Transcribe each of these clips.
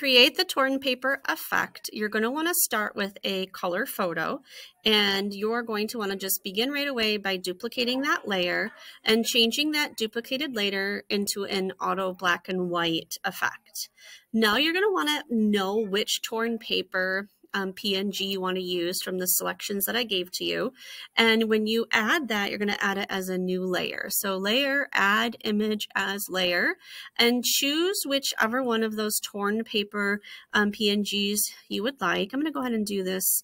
create the torn paper effect, you're going to want to start with a color photo, and you're going to want to just begin right away by duplicating that layer and changing that duplicated layer into an auto black and white effect. Now you're going to want to know which torn paper PNG you want to use from the selections that I gave to you. And when you add that, you're going to add it as a new layer. So layer, add image as layer, and choose whichever one of those torn paper PNGs you would like. I'm going to go ahead and do this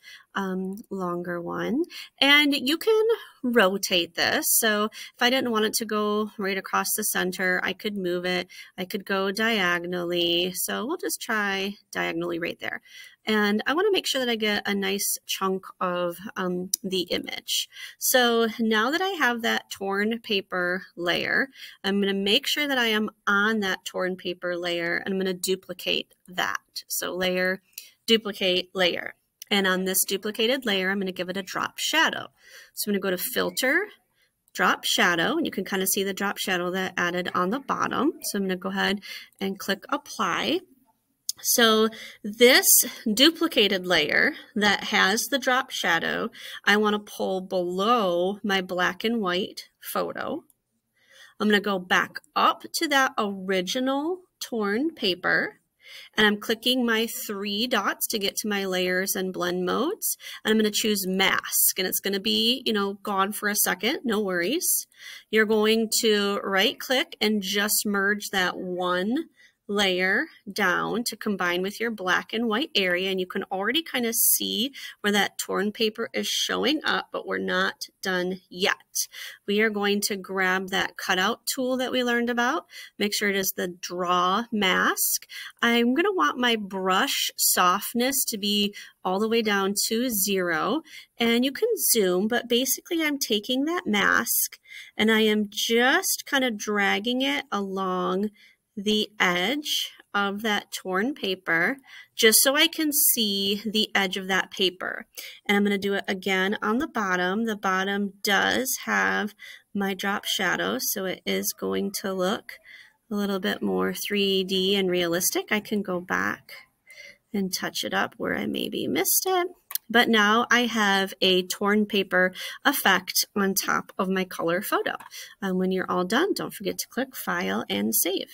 longer one, and you can rotate this. So if I didn't want it to go right across the center, I could move it. I could go diagonally. So we'll just try diagonally right there. And I want to make sure that I get a nice chunk of the image. So now that I have that torn paper layer, I'm going to make sure that I am on that torn paper layer, and I'm going to duplicate that. So layer, duplicate, layer. And on this duplicated layer, I'm going to give it a drop shadow. So I'm going to go to Filter, Drop Shadow, and you can kind of see the drop shadow that I added on the bottom. So I'm going to go ahead and click Apply. So this duplicated layer that has the drop shadow, I want to pull below my black and white photo. I'm going to go back up to that original torn paper, and I'm clicking my 3 dots to get to my layers and blend modes. And I'm going to choose mask, and it's going to be, gone for a second. No worries. You're going to right click and just merge that one layer down to combine with your black and white area, and you can already kind of see where that torn paper is showing up, but we're not done yet. We are going to grab that cutout tool that we learned about, make sure it is the draw mask. I'm going to want my brush softness to be all the way down to 0, and you can zoom, but basically I'm taking that mask and I am just kind of dragging it along the edge of that torn paper, just so I can see the edge of that paper. And I'm going to do it again on the bottom. The bottom does have my drop shadow, so it is going to look a little bit more 3D and realistic. I can go back and touch it up where I maybe missed it. But now I have a torn paper effect on top of my color photo. When you're all done, don't forget to click File and Save.